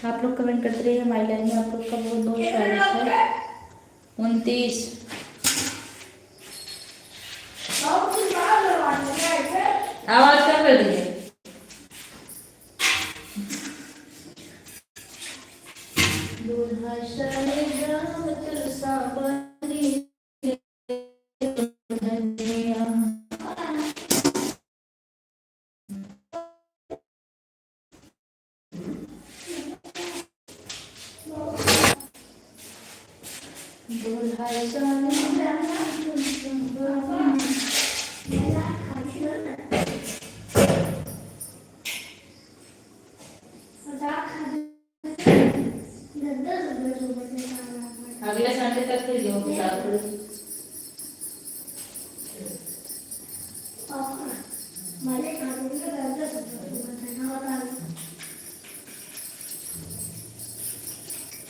आप लोग कमेंट करते रहिए। हमारी लाइन में आप लोग का बहुत बहुत स्वागत है। 29 आवाज क्या कर रही है? अगले संडे तक भेजो।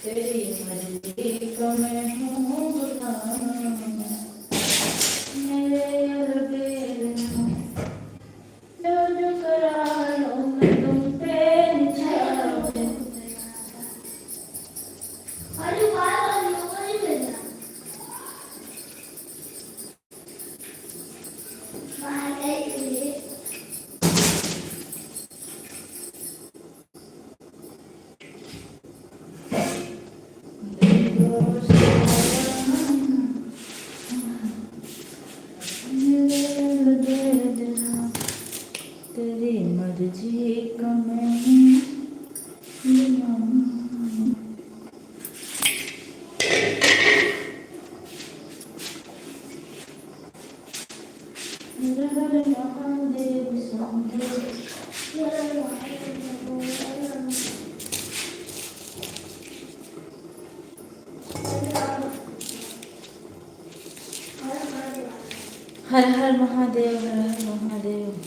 तेरी मर्जी का मैं हर हर महादेव, हर हर महादेव।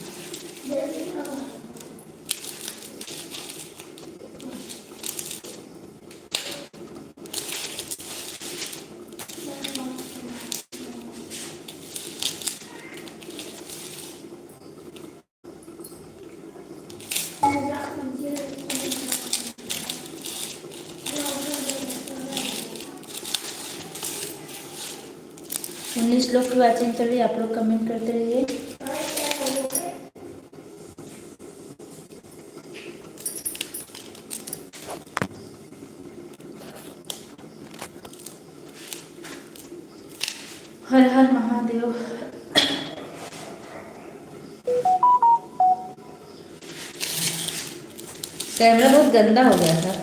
उन्नीस लोग की वाचिंग चल रही है। आप लोग कमेंट करते रहिए। हर हर महादेव। कैमरा बहुत गंदा हो गया था।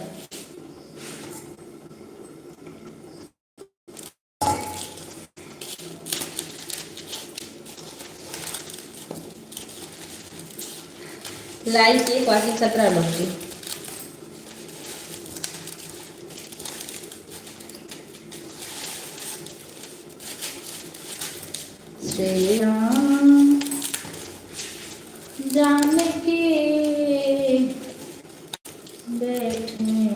लाइक एक वाचिंग 17 लोग की। श्री राम जानकी बैठे हैं।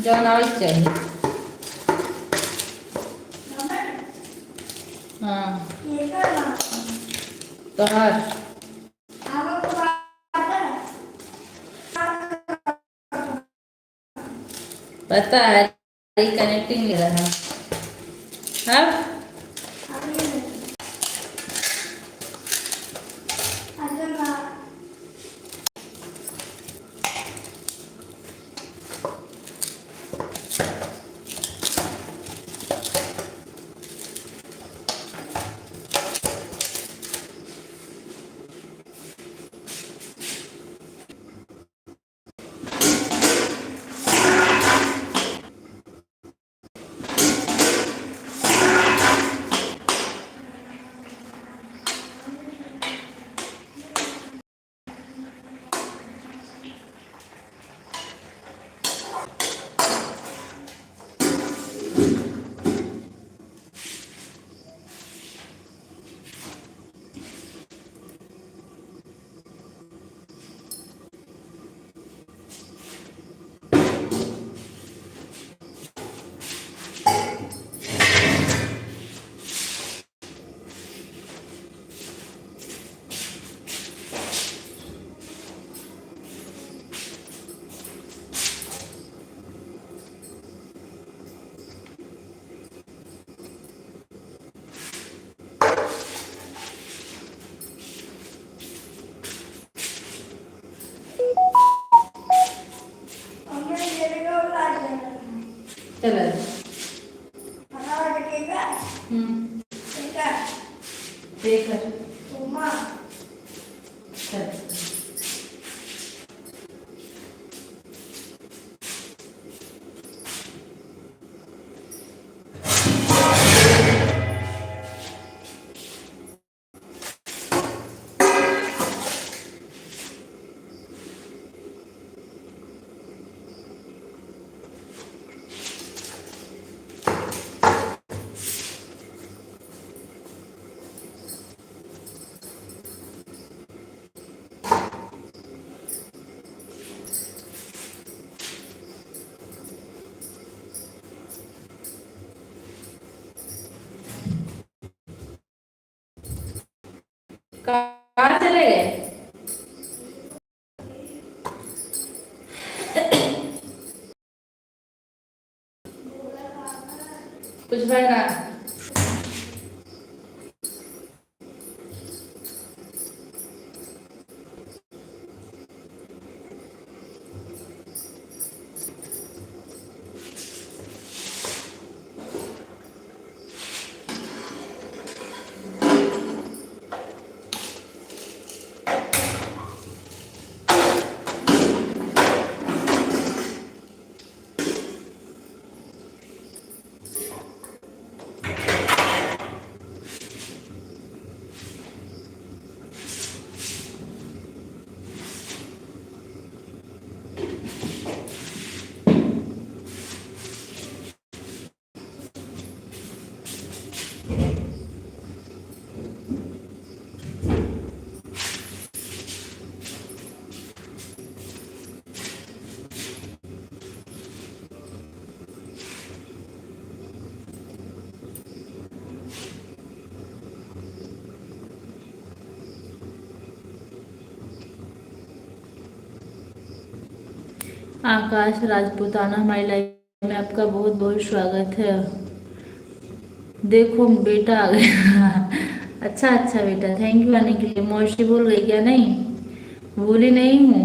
जौन आवाज चाहिए। हाँ तो हर पता है रिकनेक्टिंग ले रहा है। अब देखकर चल। कहाँ चले गए? कुछ बना? आकाश राजपूताना हमारी लाइफ में आपका बहुत बहुत स्वागत है। देखो बेटा आ गया। अच्छा अच्छा बेटा, थैंक यू आने के लिए। मौसी बोल गई क्या? नहीं भूली नहीं हूँ।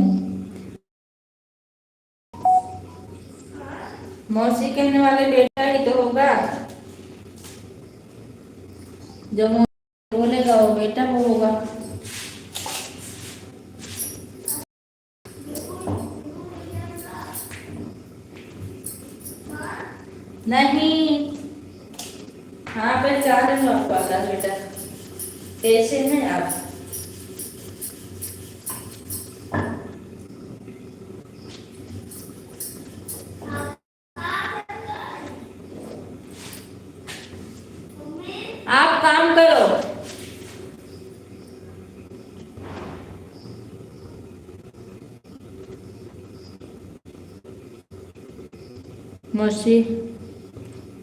मौसी कहने वाले बेटा ही तो होगा, जो बोलेगा वो बेटा वो होगा। नहीं, हाँ पहचान रही हूँ आपको आकाश बेटा। कैसे हैं आप? आप काम करो। मौसी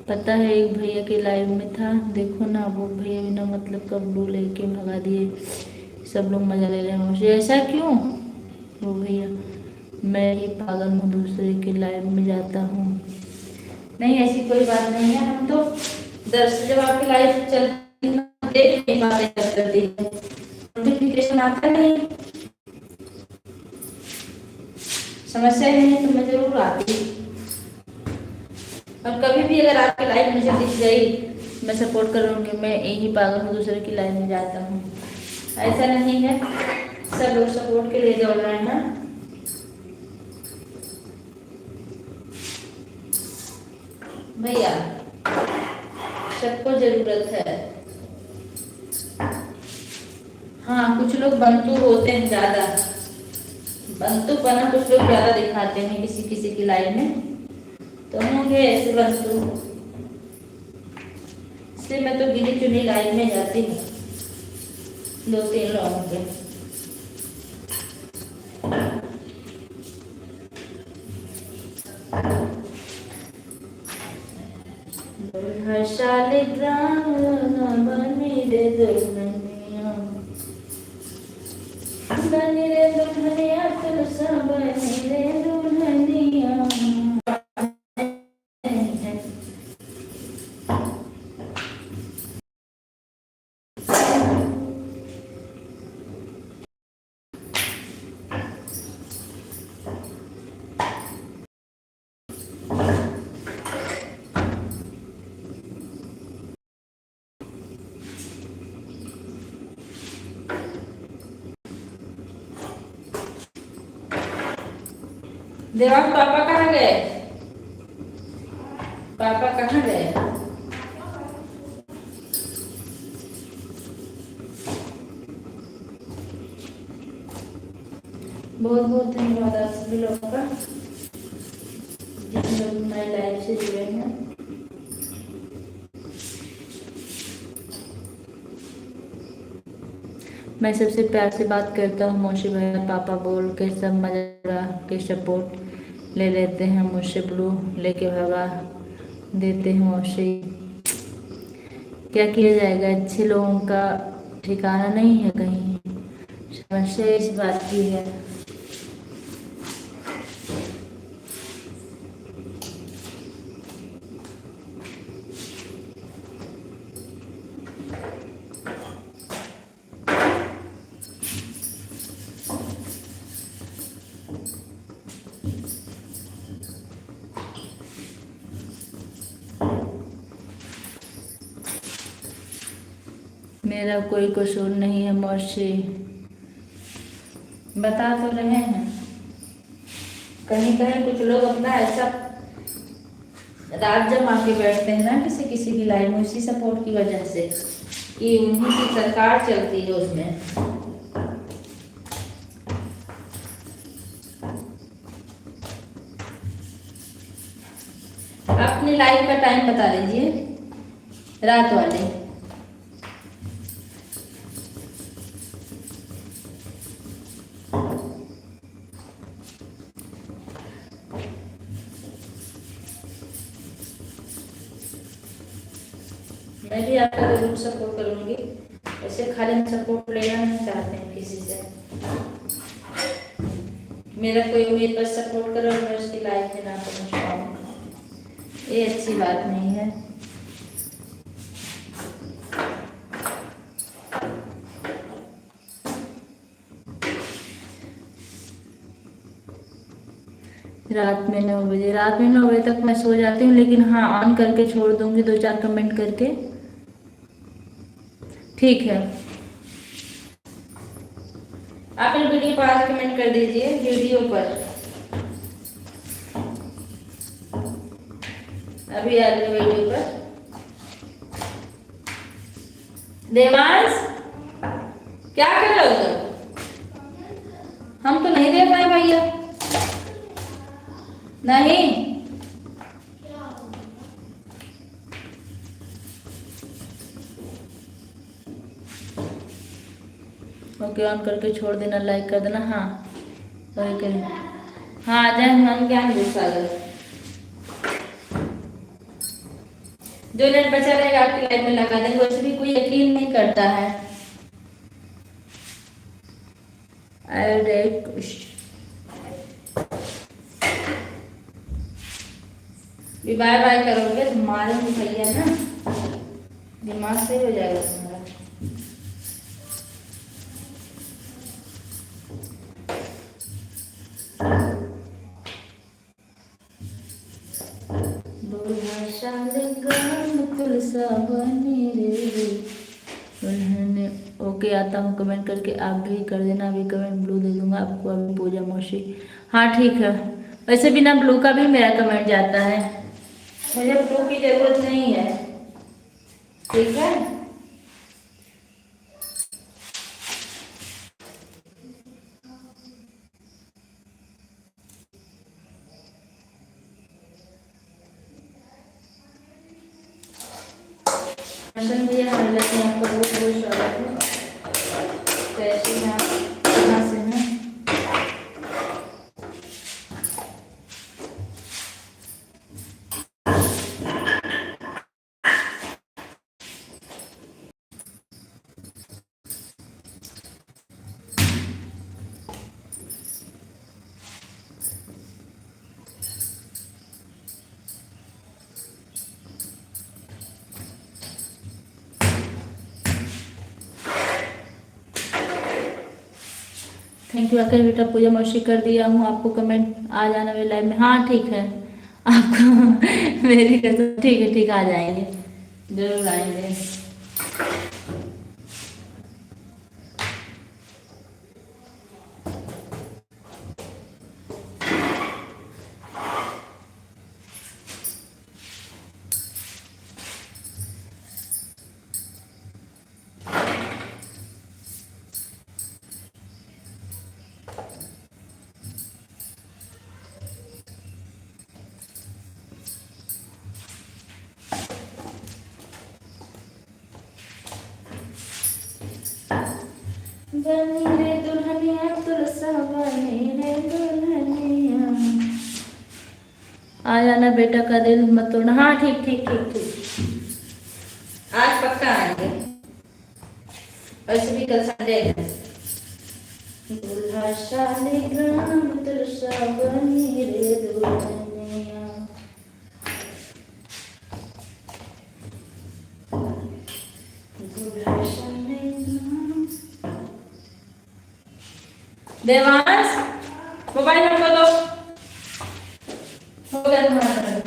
पता है एक भैया के लाइव में था, देखो ना वो भैया बिना मतलब का ब्लू लेके भगा दिए, सब लोग मजा ले रहे हैं। मौसी ऐसा क्यों? वो भैया मैं ही पागल हूँ, दूसरे के लाइव में जाता हूँ। नहीं ऐसी कोई बात नहीं है, हम तो दरअसल जब आपकी लाइव चलती देख नहीं पाते, नोटिफिकेशन आता नहीं, समस्या नहीं है तो मैं जरूर आती। और कभी भी अगर आपकी लाइफ मुझे दिख गई, मैं सपोर्ट करूँगी। मैं यही पागल हूँ, दूसरे की लाइफ में जाता हूँ, ऐसा नहीं है। सब लोग सपोर्ट के लिए दौड़ रहे हैं। भैया सबको जरूरत है। हाँ कुछ लोग बंतु होते हैं, ज्यादा बंतु बना कुछ लोग ज्यादा दिखाते हैं किसी किसी की लाइफ में, तो होंगे ऐसे बंतु। इसलिए मैं तो गिनी चुनी लाइफ में जाती हूँ, 2-3 लोगों के। हर साल बनी रे दुल्हनिया, बनी रे दुल्हनिया तुलसा, बनी रे दुल्हनिया। देवांश पापा कहाँ गए? पापा कहाँ गए? बहुत बहुत धन्यवाद आप सभी लोगों का जिन लोग हमारे लाइव से जुड़े हैं। मैं सबसे प्यार से बात करता हूँ मौसी भैया पापा बोल के, सब मजा के सपोर्ट ले लेते हैं मुझसे, ब्लू लेके भगा देते हैं मौसी। क्या किया जाएगा, अच्छे लोगों का ठिकाना नहीं है कहीं। समस्या इस बात की है। मेरा कोई कसूर नहीं है मौसी, बता तो रहे हैं। कहीं कहीं कुछ लोग अपना ऐसा राज जमा के बैठते हैं ना किसी किसी की लाइफ में, उसी सपोर्ट की वजह से कि उन्हीं की सरकार चलती है उसमें। अपनी लाइफ का टाइम बता दीजिए, रात वाले। मैं भी आपका जरूर सपोर्ट करूंगी, ऐसे खाली सपोर्ट लेना नहीं चाहते हैं किसी से। मेरा कोई उम्मीद बस सपोर्ट करो, मैं उसकी लाइफ में ना पहुंच पाऊँ, ये अच्छी बात नहीं है। रात में 9 बजे, रात में 9 बजे तक मैं सो जाती हूँ, लेकिन हाँ ऑन करके छोड़ दूंगी 2-4 कमेंट करके। ठीक है, आप इस वीडियो पर आज कमेंट कर दीजिए वीडियो पर। अभी आ रही वीडियो पर। देवांश क्या कर रहे हो तुम? हम तो नहीं देख पाए भैया। नहीं ओके, ऑन करके छोड़ देना, लाइक कर देना। हाँ वही करें। हाँ जय हनुमान ज्ञान सागर। जो नेट बचा रहेगा आपकी लाइफ में लगा देंगे, वैसे भी कोई यकीन नहीं करता है। अरे बाय बाय करोगे तो मारेंगे भैया ना, दिमाग सही हो जाएगा तुम्हारा। ओके आता हूँ, कमेंट करके आप भी कर देना। अभी कमेंट ब्लू दे दूंगा आपको। अभी पूजा मौसी, हाँ ठीक है। वैसे बिना ब्लू का भी मेरा कमेंट जाता है, मुझे ब्लू की जरूरत नहीं है। ठीक है, भैया हमारे आपका बहुत बहुत स्वागत है। कैसे हैं आप, कहाँ से हैं? Thank you. आकर बेटा पूजा मौसी कर दिया हूँ, आपको कमेंट आ जाना मेरे लाइव में। हाँ ठीक है, आपको मेरी कसम। ठीक है आ जाएंगे, जरूर आएंगे। बनी रे दुल्हनिया तुलसा बनी रे दुल्हनिया। आ जाना बेटा का दिल मत तोड़ना। हाँ ठीक ठीक ठीक ठीक, आज पक्का आएंगे। वैसे भी कल संडे है। दूल्हा शालिग्राम तुलसा बनी रे दुल्हनिया। दूल्हा शालिग्राम। देवांश मोबाइल नंबर दो। हो गया तुम्हारा दो।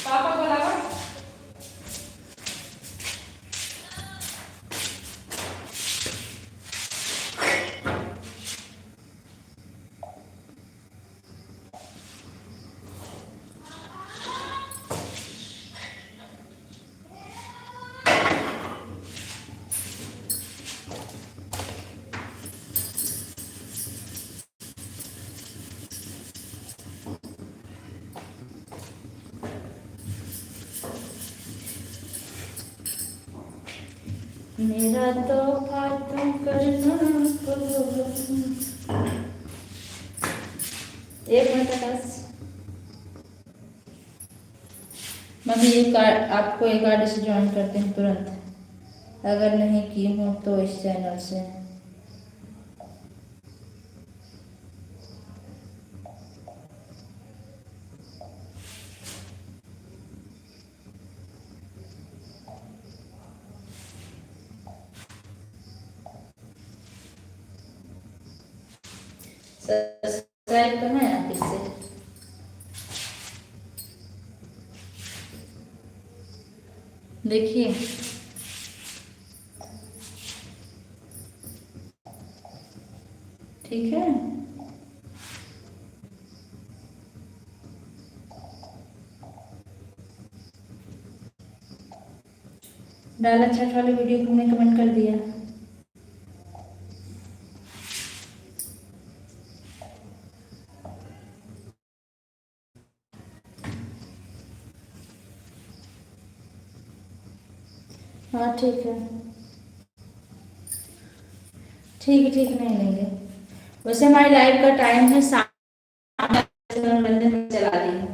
पापा बुलाओ। मेरा तो तुम करना एक मिनट बस। मम्मी ये कार्ड आपको एक कार्ड से ज्वाइन करते हैं तुरंत, अगर नहीं की हो तो इस चैनल से। सब्सक्राइब करना है आप इससे। देखिए ठीक है। डाला छठ वाले वीडियो को मैंने कमेंट कर दिया। हाँ ठीक है ठीक है ठीक है, नहीं लेंगे। वैसे हमारी लाइव का टाइम है 7 में चला दी है,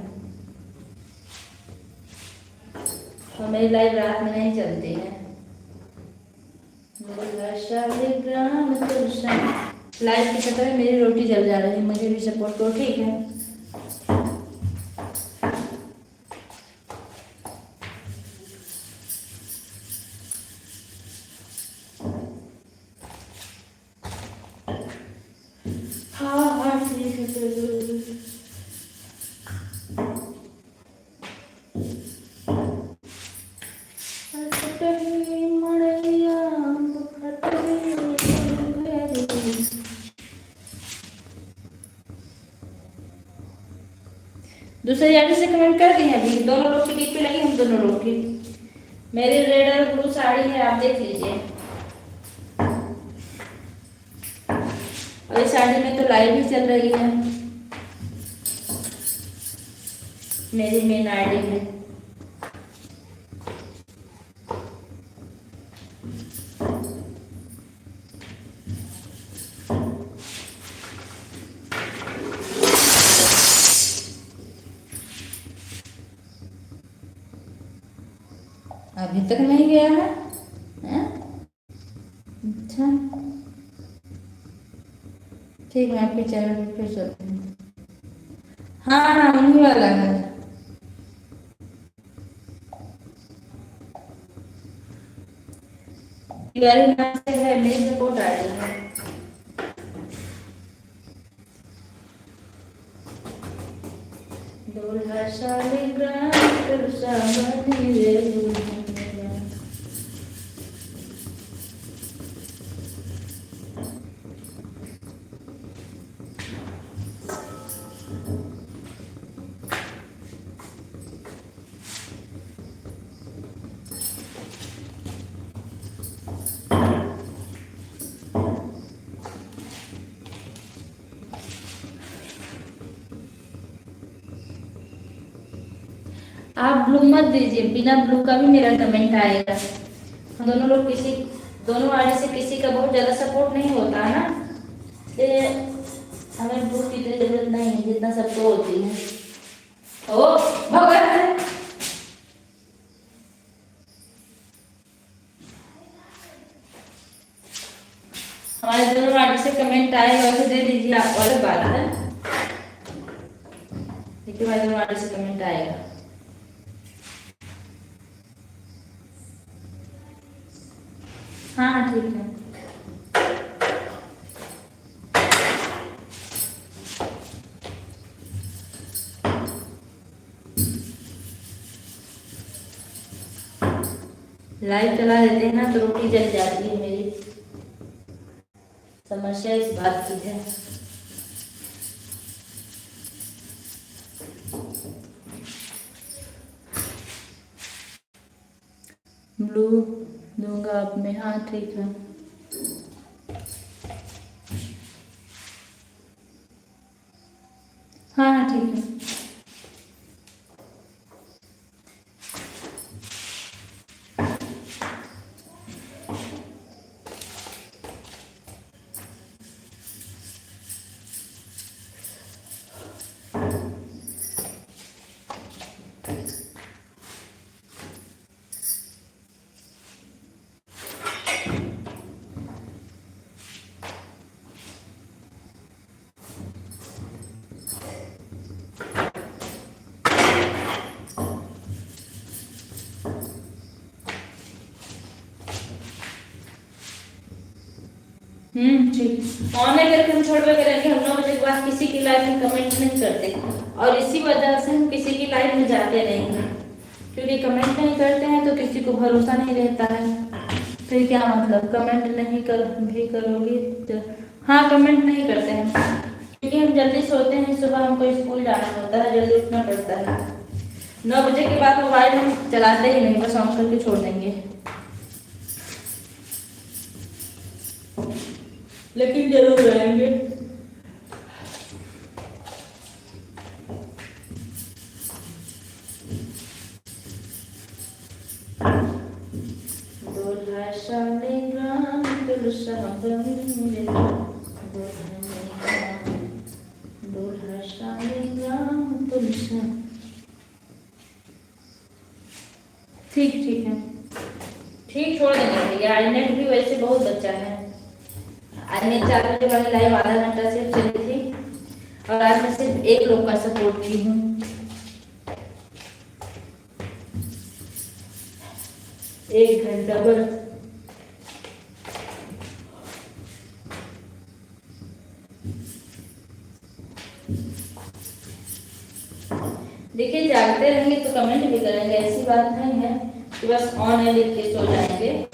तो मेरी लाइव रात में नहीं चलती है। लाइव के चक्कर में मेरी रोटी जल जा रही है, मुझे भी सपोर्ट करो ठीक है। हाँ हाँ ठीक है। दूसरे जाने से कमेंट कर दिए अभी, दोनों लोग की डीपी लगी, हम दोनों लोग की। मेरी रेड और ब्लू साड़ी है, आप देख लीजिए। और इस साड़ी में तो लाइव भी चल रही है मेरी मेन आईडी में। अभी तक नहीं गया है, अच्छा ठीक है, आपके चैनल पे फिर चलते हैं। हाँ हाँ उन्हीं वाला है। तिवारी नाम से है, मेरी सपोर्ट आ रही है। दूल्हा शालिग्राम तुलसा बनी रे दुल्हनिया। आप ब्लू मत दीजिए, बिना ब्लू का भी मेरा कमेंट आएगा। हम दोनों लोग किसी, दोनों आगे से किसी का बहुत ज्यादा सपोर्ट नहीं होता है ना, इसलिए हमें ब्लू की इतनी जरूरत नहीं है जितना सबको होती है। ओ भगवान, हमारे दोनों आगे से कमेंट आएगा तो दे दीजिए, आप अलग बात है, देखिए हमारे दोनों आगे से कमेंट आएगा। हाँ ठीक है। लाइव चला देते हैं ना तो रोटी जल जाती है मेरी, समस्या इस बात की है। ब्लू दूंगा आप में, हाँ ठीक है। हाँ हाँ ठीक है। ठीक, ऑनलाइन करके हम छोड़ पे करेंगे। हम 9 बजे के बाद किसी की लाइव में कमेंट नहीं करते, और इसी वजह से हम किसी की लाइव में जाते नहीं हैं, क्योंकि कमेंट नहीं करते हैं तो किसी को भरोसा नहीं रहता है। फिर क्या मतलब, कमेंट नहीं कर भी करोगे तो, हाँ कमेंट नहीं करते हैं क्योंकि हम जल्दी सोते हैं, सुबह हमको स्कूल जाना होता है, जल्दी उठना पड़ता है। 9 बजे के बाद मोबाइल हम चलाते ही नहीं, बस ऑन करके छोड़ देंगे। लेकिन जरूर रहेंगे। ठीक ठीक है, ठीक छोड़ देंगे भैया। आईनेट भी वैसे बहुत बच्चा है, आईनेट 4 बजे वाली लाइव आधा घंटा सिर्फ चली थी, और आज मैं सिर्फ एक लोग का सपोर्ट की हूँ। एक घंटा बस। देखिए जागते रहेंगे तो कमेंट भी करेंगे, ऐसी बात नहीं है कि बस ऑन है लिख के सो जाएंगे।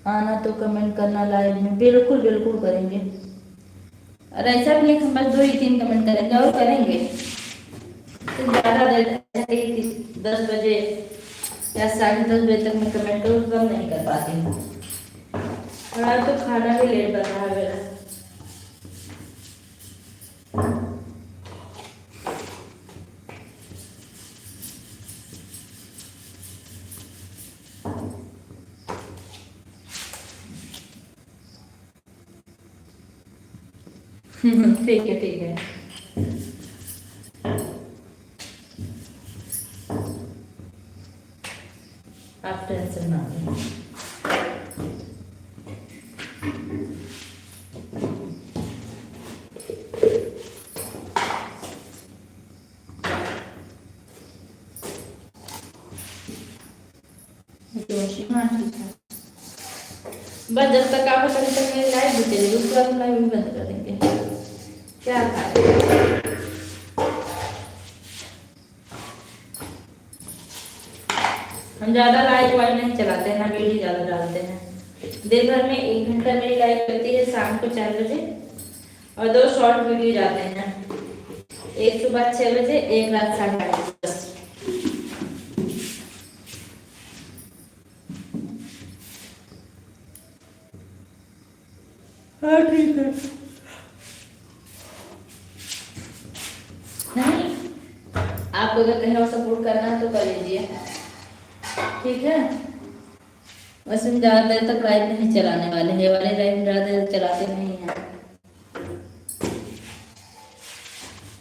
आना तो कमेंट करना लाइव में, बिल्कुल बिल्कुल करेंगे। और ऐसा भी नहीं हम बस 2 ही 3 कमेंट करेंगे, और करेंगे तो ज़्यादा देर 10 बजे या 10:30 बजे तक मैं कमेंट कम नहीं कर पाती हूँ। और आज तो खाना भी लेट बन रहा है मेरा। ठीक है ठीक है। आप टेंशन ना लें। हाँ ठीक है, बस जब तक आप तब तक मेरी लाइव भी चलेगी, उसके बाद लाइव भी बंद कर देंगे। क्या हम ज़्यादा लाइव वाइव नहीं चलाते हैं ना, वीडियो ज़्यादा डालते हैं। दिन भर में 1 घंटा मेरी लाइव चलती है शाम को 4 बजे, और 2 शॉर्ट वीडियो जाते हैं, एक सुबह 6 बजे, एक रात 8:30 बजे। हाँ ठीक है। नहीं, आपको अगर कहीं और सपोर्ट करना है तो कर लीजिए, ठीक है। वैसे हम ज़्यादा देर तक लाइव नहीं चलाने वाले, ये वाले लाइव ज़्यादा देर चलाते नहीं हैं,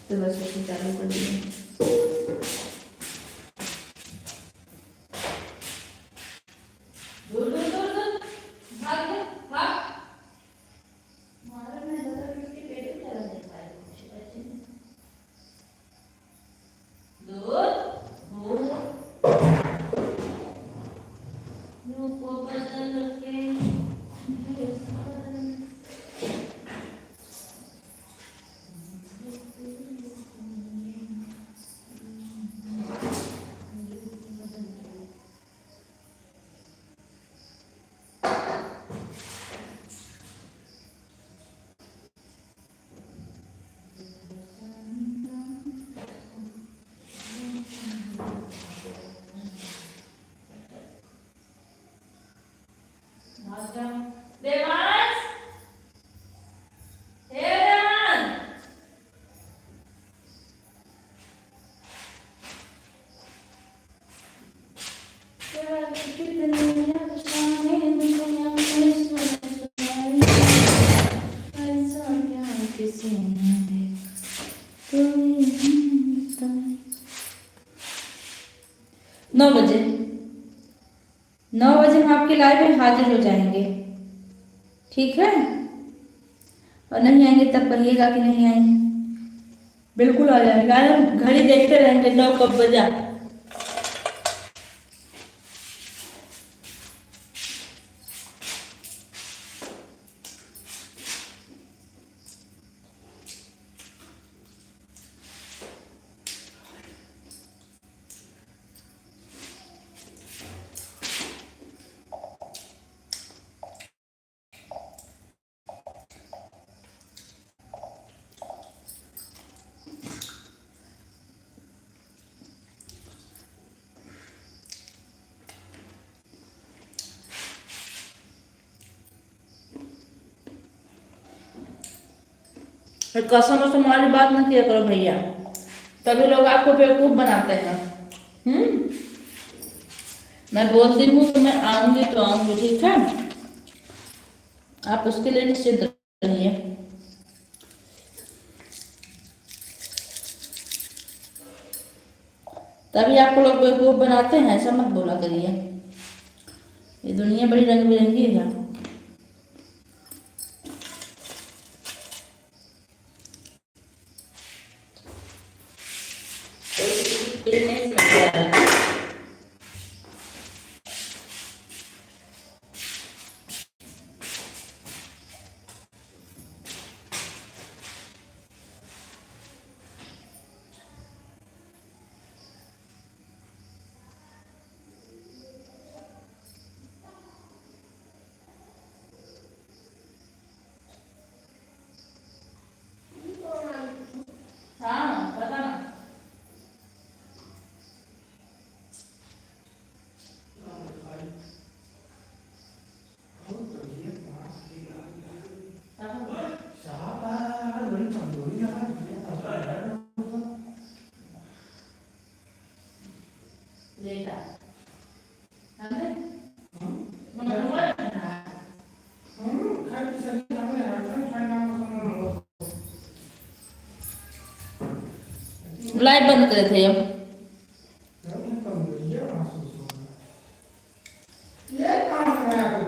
तो बस उसे चालू कर दीजिए। दूर दूर दूर दूर भाग गया, भाग। मारा मैं लगा कि इसके पेट में चला नहीं पाएगा कुछ ऐसे। दूर दूर को बदल के देवांश, हे देवांश, नौ बजे 9 बजे हम आपके लाइव में हाजिर हो जाएंगे, ठीक है। और नहीं आएंगे तब कहिएगा कि नहीं आएंगे, बिल्कुल आ जाएगा, हम घड़ी देखते रहेंगे 9 कब बजा। कसम कसम वाली बात ना किया करो भैया, तभी लोग आपको बेवकूफ बनाते हैं। मैं बोलती हूँ तो मैं आऊंगी तो आऊंगी, ठीक है। आप उसके लिए निश्चित रहिए। तभी आपको लोग बेवकूफ बनाते हैं, ऐसा मत बोला करिए। ये दुनिया बड़ी रंग बिरंगी है। हाँ पता ना, लेटा लाइव बंद करे थे अब।